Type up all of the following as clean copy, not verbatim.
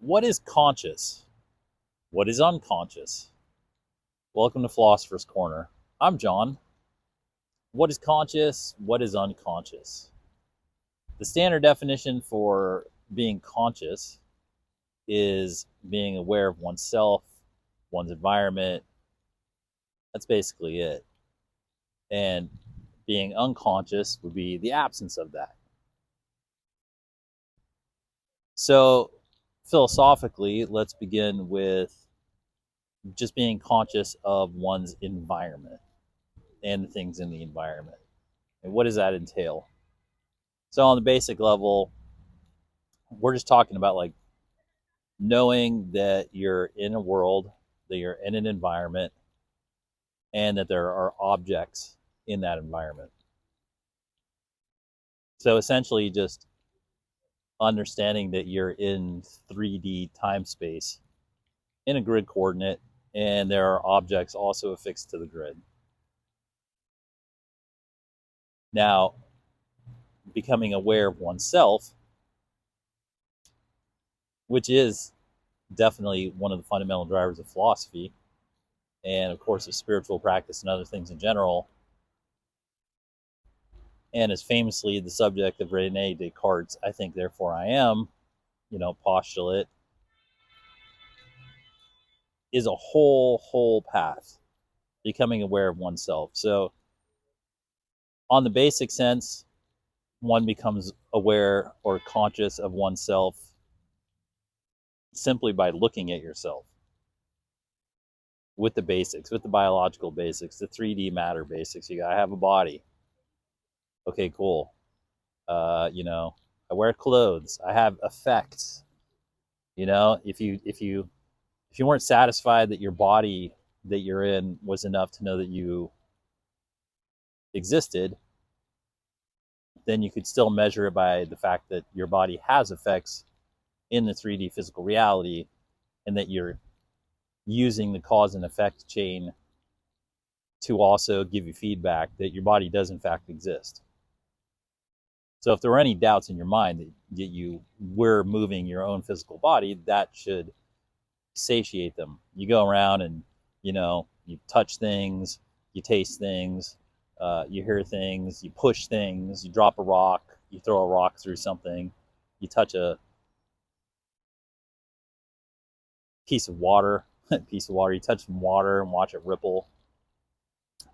What is conscious? What is unconscious? Welcome to Philosopher's Corner. I'm John. What is conscious? What is unconscious? The standard definition for being conscious is being aware of oneself, one's environment. That's basically it. And being unconscious would be the absence of that. So, philosophically, let's begin with just being conscious of one's environment and the things in the environment. And what does that entail? So on the basic level, we're just talking about like knowing that you're in a world, that you're in an environment, and that there are objects in that environment. So essentially just understanding that you're in 3D time space in a grid coordinate, and there are objects also affixed to the grid. Now, becoming aware of oneself, which is definitely one of the fundamental drivers of philosophy, and of course of spiritual practice and other things in general, and is famously the subject of Rene Descartes' "I think, therefore I am," postulate, is a whole path, becoming aware of oneself. So on the basic sense, one becomes aware or conscious of oneself simply by looking at yourself with the basics, with the biological basics, the 3D matter basics. You gotta have a body. Okay, cool. I wear clothes. I have effects. If you weren't satisfied that your body that you're in was enough to know that you existed, then you could still measure it by the fact that your body has effects in the 3D physical reality, and that you're using the cause and effect chain to also give you feedback that your body does in fact exist. So if there were any doubts in your mind that you were moving your own physical body, that should satiate them. You go around and you touch things, you taste things, you hear things, you push things, you drop a rock, you throw a rock through something, you touch a piece of water, you touch some water and watch it ripple,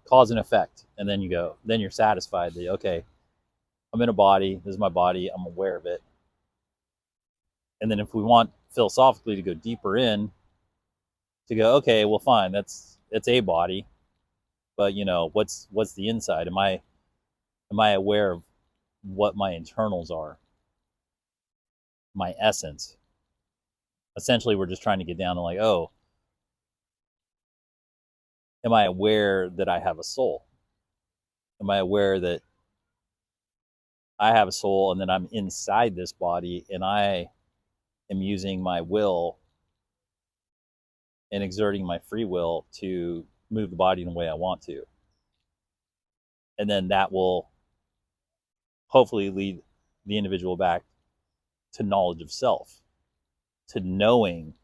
cause and effect, and then you're satisfied that, okay, I'm in a body, this is my body, I'm aware of it. And then if we want philosophically to go deeper in, to go, okay, well, fine, that's a body, but what's the inside? Am I aware of what my internals are, my essence? Essentially, we're just trying to get down to like, oh, am I aware that I have a soul? Am I aware that I have a soul and that I'm inside this body and I am using my will and exerting my free will to move the body in the way I want to? And then that will hopefully lead the individual back to knowledge of self, to knowing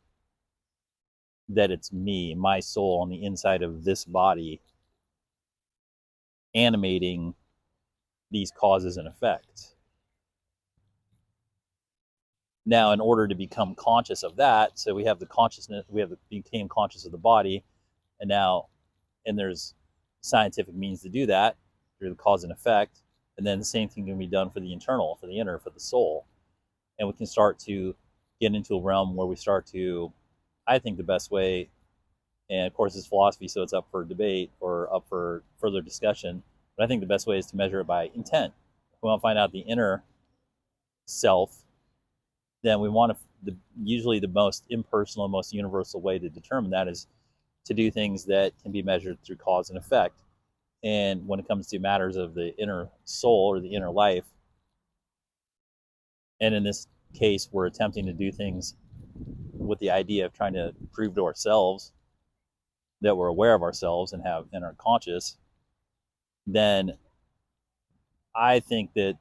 that it's me, my soul on the inside of this body, animating these causes and effects. Now, in order to become conscious of that, so we have the consciousness, became conscious of the body, and there's scientific means to do that through the cause and effect, and then the same thing can be done for the internal, for the inner, for the soul, and we can start to get into a realm where we start to, I think the best way, and of course it's philosophy, so it's up for debate or up for further discussion, but I think the best way is to measure it by intent. If we want to find out the inner self, then we want to, usually the most impersonal, most universal way to determine that is to do things that can be measured through cause and effect. And when it comes to matters of the inner soul or the inner life, and in this case, we're attempting to do things with the idea of trying to prove to ourselves that we're aware of ourselves and are conscious, then I think that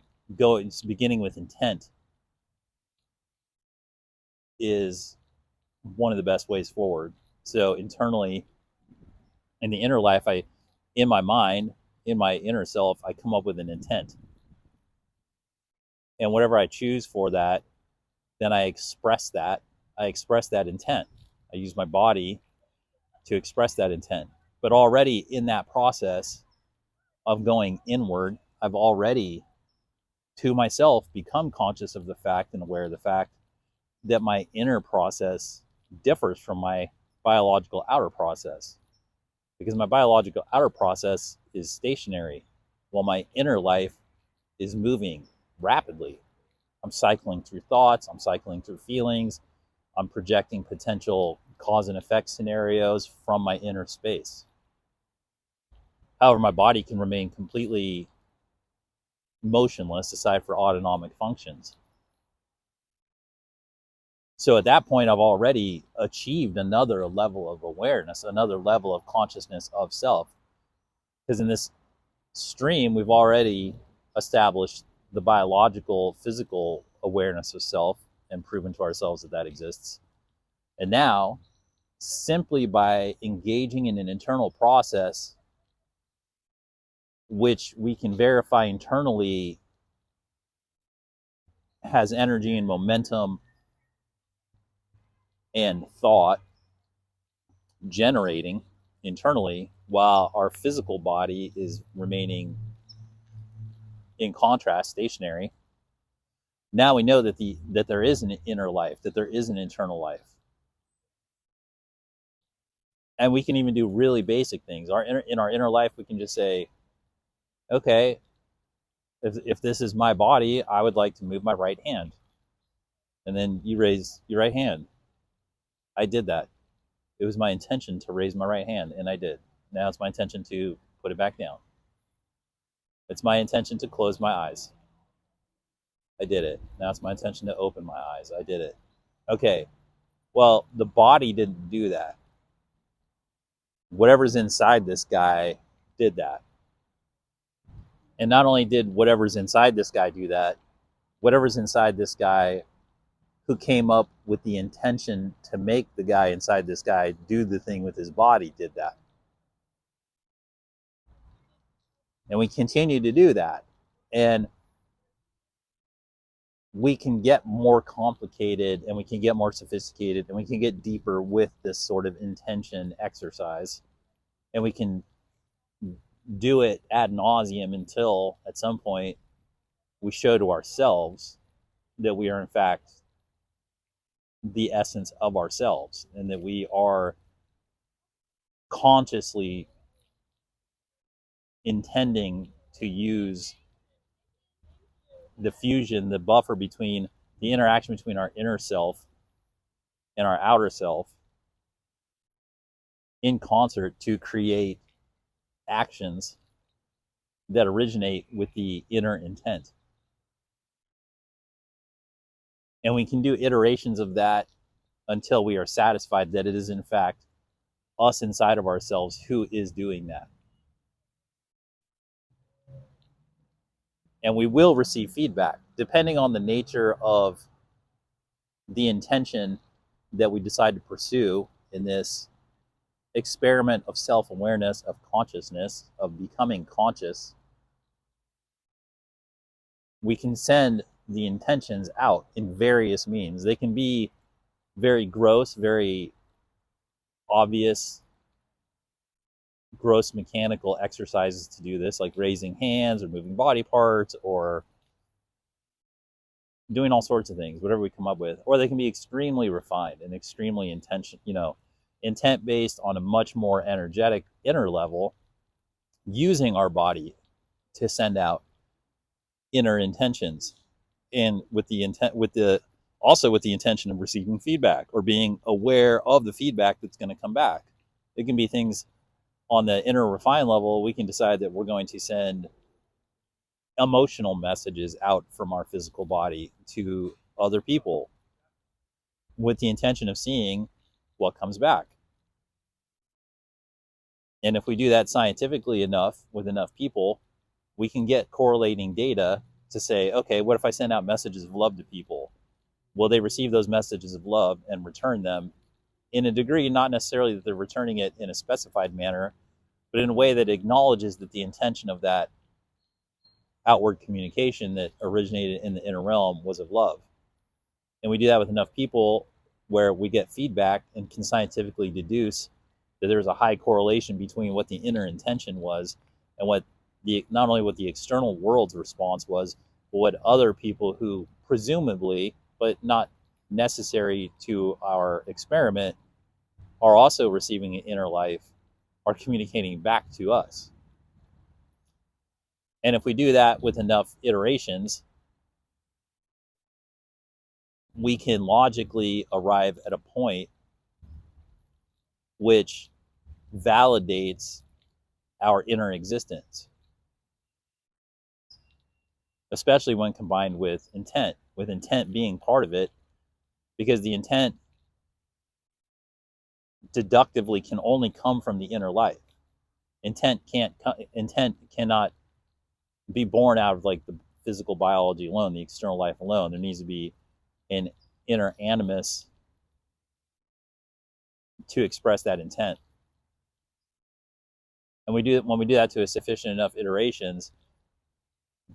beginning with intent is one of the best ways forward. So internally, in the inner life, in my mind, in my inner self, I come up with an intent. And whatever I choose for that, then I express that. I express that intent. I use my body to express that intent. But already in that process of going inward, I've already, to myself, become conscious of the fact and aware of the fact that my inner process differs from my biological outer process. Because my biological outer process is stationary, while my inner life is moving rapidly. I'm cycling through thoughts, I'm cycling through feelings, I'm projecting potential cause and effect scenarios from my inner space. However, my body can remain completely motionless aside for autonomic functions. So at that point, I've already achieved another level of awareness, another level of consciousness of self. Because in this stream, we've already established the biological, physical awareness of self and proven to ourselves that that exists. And now, simply by engaging in an internal process, which we can verify internally has energy and momentum and thought generating internally, while our physical body is remaining, in contrast, stationary. Now we know that there is an inner life, that there is an internal life. And we can even do really basic things. In our inner life, we can just say, okay, if this is my body, I would like to move my right hand. And then you raise your right hand. I did that. It was my intention to raise my right hand, and I did. Now it's my intention to put it back down. It's my intention to close my eyes. I did it. Now it's my intention to open my eyes. I did it. Okay. Well, the body didn't do that. Whatever's inside this guy did that. And not only did whatever's inside this guy do that, whatever's inside this guy who came up with the intention to make the guy inside this guy do the thing with his body did that. And we continue to do that. And we can get more complicated and we can get more sophisticated and we can get deeper with this sort of intention exercise. And we can do it ad nauseum until at some point we show to ourselves that we are in fact the essence of ourselves and that we are consciously intending to use the fusion, the buffer between the interaction between our inner self and our outer self in concert to create actions that originate with the inner intent. And we can do iterations of that until we are satisfied that it is in fact us inside of ourselves who is doing that. And we will receive feedback depending on the nature of the intention that we decide to pursue in this experiment of self-awareness, of consciousness, of becoming conscious. We can send the intentions out in various means. They can be very gross, very obvious, gross mechanical exercises to do this, like raising hands or moving body parts or doing all sorts of things, whatever we come up with. Or they can be extremely refined and extremely intent based on a much more energetic inner level, using our body to send out inner intentions, and with the intention of receiving feedback or being aware of the feedback that's going to come back. It can be things on the inner refined level. We can decide that we're going to send emotional messages out from our physical body to other people with the intention of seeing what comes back. And if we do that scientifically enough with enough people, we can get correlating data to say, okay, what if I send out messages of love to people? will they receive those messages of love and return them in a degree, not necessarily that they're returning it in a specified manner, but in a way that acknowledges that the intention of that outward communication that originated in the inner realm was of love. And we do that with enough people where we get feedback and can scientifically deduce that there's a high correlation between what the inner intention was and what not only what the external world's response was, but what other people who presumably, but not necessary to our experiment, are also receiving an inner life, are communicating back to us. And if we do that with enough iterations, we can logically arrive at a point which validates our inner existence, especially when combined with intent being part of it, because the intent deductively can only come from the inner life. Intent cannot be born out of like the physical biology alone, the external life alone. There needs to be an inner animus to express that intent. And when we do that to a sufficient enough iterations,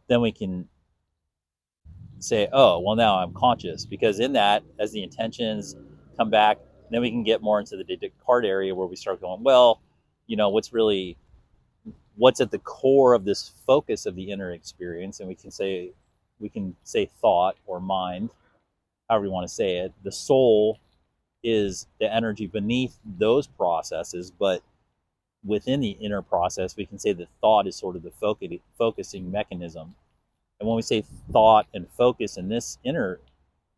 then we can say, oh, well, now I'm conscious. Because in that, as the intentions come back, then we can get more into the Descartes area where we start going, well, you know, what's at the core of this focus of the inner experience? And we can say thought or mind, however you want to say it. The soul is the energy beneath those processes, but within the inner process, we can say that thought is sort of the focusing mechanism. And when we say thought and focus in this inner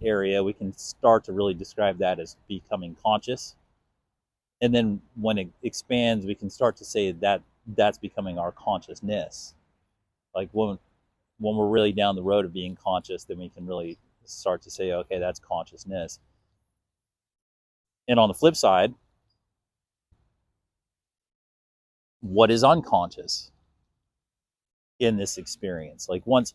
area, we can start to really describe that as becoming conscious. And then when it expands, we can start to say that that's becoming our consciousness. Like when we're really down the road of being conscious, then we can really start to say, okay, that's consciousness. And on the flip side, what is unconscious in this experience? Like let's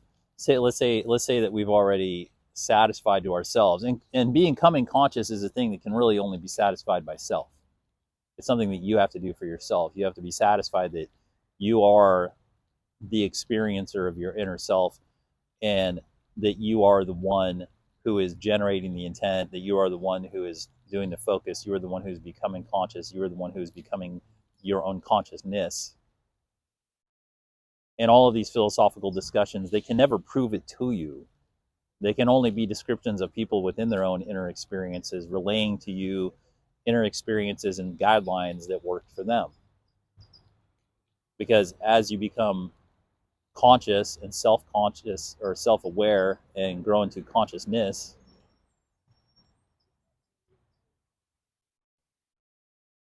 say that we've already satisfied to ourselves, and becoming conscious is a thing that can really only be satisfied by self. It's something that you have to do for yourself. You have to be satisfied that you are the experiencer of your inner self, and that you are the one who is generating the intent, that you are the one who is doing the focus, you are the one who's becoming conscious, you are the one who's becoming your own consciousness. And all of these philosophical discussions, they can never prove it to you. They can only be descriptions of people within their own inner experiences, relaying to you inner experiences and guidelines that worked for them. Because as you become conscious and self-conscious or self-aware and grow into consciousness,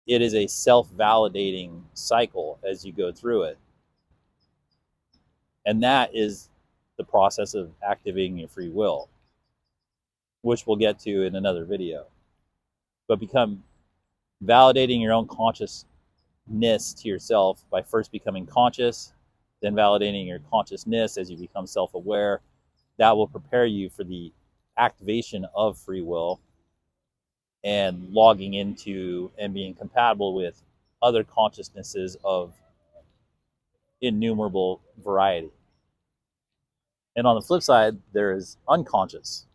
it is a self-validating cycle as you go through it. And that is the process of activating your free will, which we'll get to in another video. But become validating your own consciousness to yourself by first becoming conscious, then validating your consciousness as you become self-aware. That will prepare you for the activation of free will and logging into and being compatible with other consciousnesses of innumerable variety. And on the flip side, there is unconscious.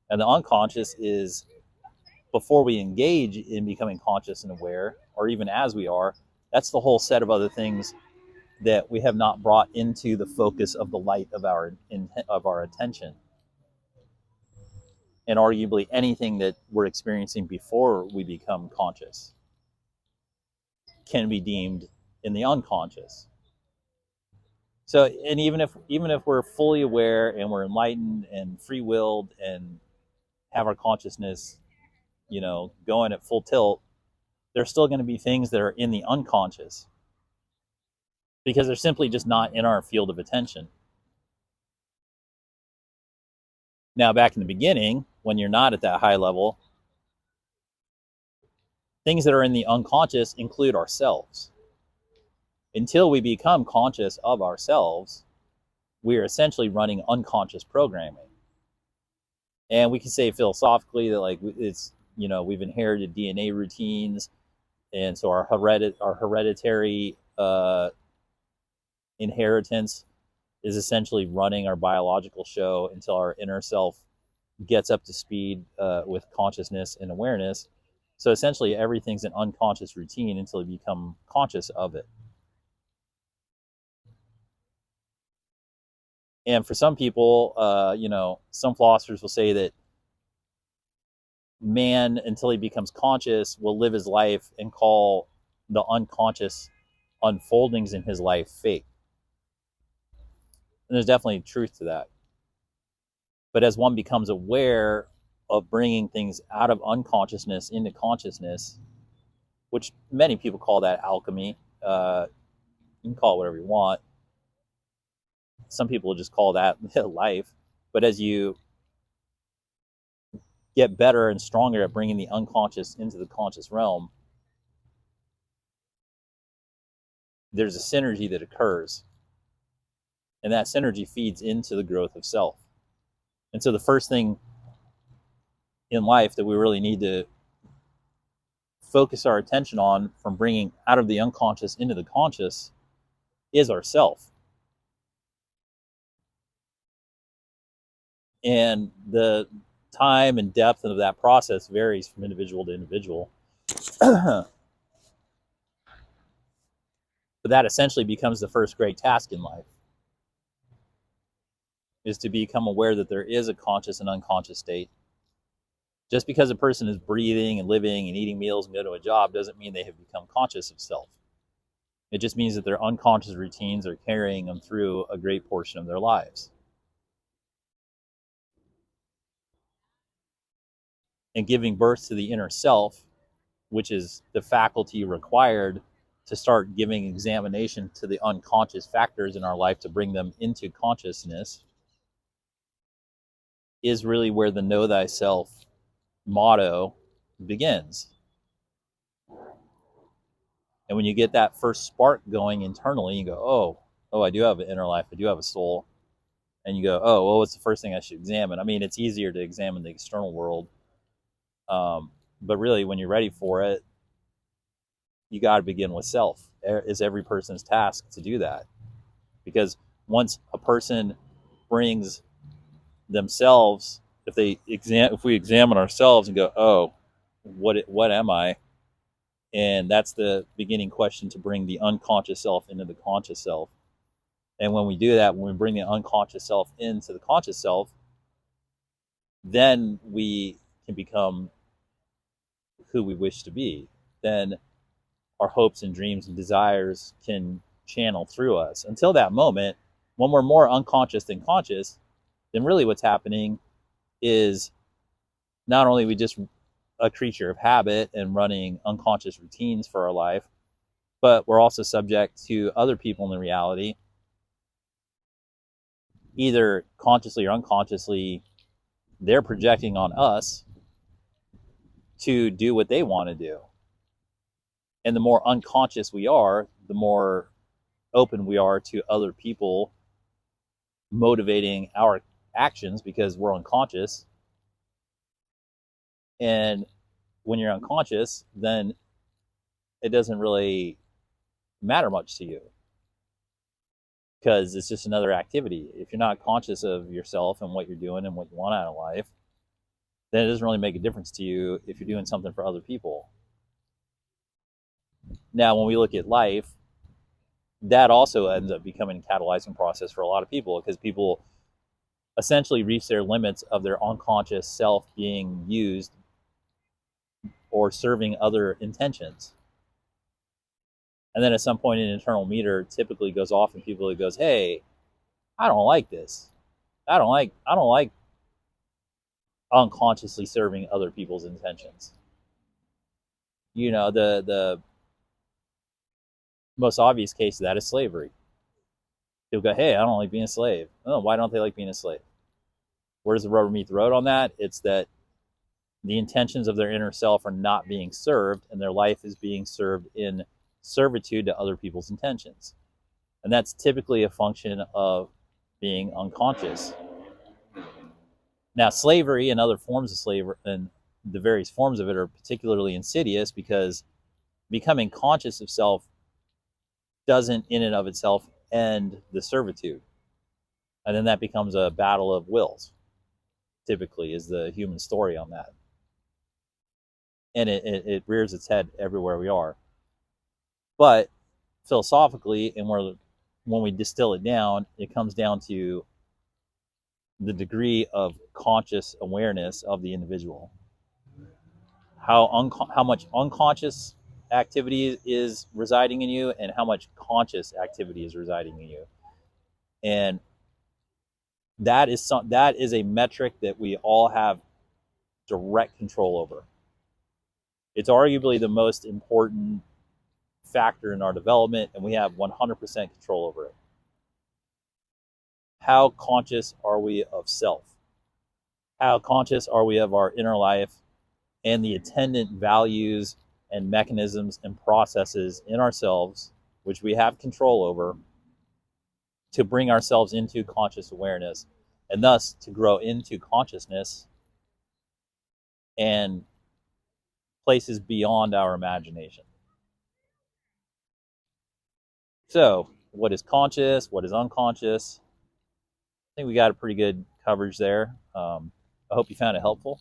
And the unconscious is before we engage in becoming conscious and aware, or even as we are, that's the whole set of other things that we have not brought into the focus of the light of our attention. And arguably anything that we're experiencing before we become conscious can be deemed in the unconscious. So, and even if we're fully aware and we're enlightened and free-willed and have our consciousness, going at full tilt, there's still going to be things that are in the unconscious because they're simply just not in our field of attention. Now, back in the beginning, when you're not at that high level, things that are in the unconscious include ourselves. Until we become conscious of ourselves, we are essentially running unconscious programming. And we can say philosophically that like it's, we've inherited DNA routines, and so our hereditary inheritance is essentially running our biological show until our inner self gets up to speed with consciousness and awareness. So essentially, everything's an unconscious routine until you become conscious of it. And for some people, some philosophers will say that man, until he becomes conscious, will live his life and call the unconscious unfoldings in his life fate. And there's definitely truth to that. But as one becomes aware of bringing things out of unconsciousness into consciousness, which many people call that alchemy, you can call it whatever you want. Some people just call that life. But as you get better and stronger at bringing the unconscious into the conscious realm, there's a synergy that occurs. And that synergy feeds into the growth of self. And so the first thing in life that we really need to focus our attention on from bringing out of the unconscious into the conscious is ourself. And the time and depth of that process varies from individual to individual. But that essentially becomes the first great task in life, is to become aware that there is a conscious and unconscious state. Just because a person is breathing and living and eating meals and go to a job doesn't mean they have become conscious of self. It just means that their unconscious routines are carrying them through a great portion of their lives. And giving birth to the inner self, which is the faculty required to start giving examination to the unconscious factors in our life to bring them into consciousness, is really where the know thyself motto begins. And when you get that first spark going internally, you go, oh, I do have an inner life, I do have a soul. And you go, oh, well, what's the first thing I should examine? I mean, it's easier to examine the external world. But really, when you're ready for it, you got to begin with self. It's every person's task to do that. Because once a person brings themselves, if we examine ourselves and go, oh, what am I? And that's the beginning question to bring the unconscious self into the conscious self. And when we do that, when we bring the unconscious self into the conscious self, then we can become who we wish to be. Then our hopes and dreams and desires can channel through us. Until that moment, when we're more unconscious than conscious, then really what's happening is not only we just a creature of habit and running unconscious routines for our life, but we're also subject to other people in the reality, either consciously or unconsciously. They're projecting on us to do what they want to do. And the more unconscious we are, the more open we are to other people motivating our actions, because we're unconscious. And when you're unconscious, then it doesn't really matter much to you, because it's just another activity. If you're not conscious of yourself and what you're doing and what you want out of life, then it doesn't really make a difference to you if you're doing something for other people. Now, when we look at life, that also ends up becoming a catalyzing process for a lot of people, because people essentially reach their limits of their unconscious self being used or serving other intentions. And then at some point, an internal meter typically goes off, and people goes, "Hey, I don't like this. I don't like unconsciously serving other people's intentions." The most obvious case of that is slavery. People go, "Hey, I don't like being a slave." Oh, why don't they like being a slave? Where does the rubber meet the road on that? It's that the intentions of their inner self are not being served, and their life is being served in servitude to other people's intentions. And that's typically a function of being unconscious. Now, slavery and other forms of slavery and the various forms of it are particularly insidious because becoming conscious of self doesn't in and of itself end the servitude. And then that becomes a battle of wills, typically, is the human story on that. And it rears its head everywhere we are. But philosophically, and when we distill it down, it comes down to the degree of conscious awareness of the individual. How much unconscious activity is residing in you, and how much conscious activity is residing in you. And that is a metric that we all have direct control over. It's arguably the most important factor in our development, and we have 100% control over it. How conscious are we of self? How conscious are we of our inner life and the attendant values and mechanisms and processes in ourselves, which we have control over, to bring ourselves into conscious awareness, and thus to grow into consciousness and places beyond our imagination. So, what is conscious? What is unconscious? I think we got a pretty good coverage there. I hope you found it helpful.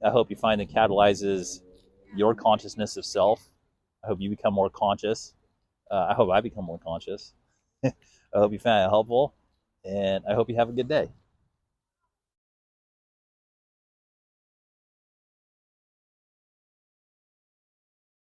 I hope you find it catalyzes your consciousness of self. I hope you become more conscious. I hope I become more conscious. I hope you found it helpful, and I hope you have a good day.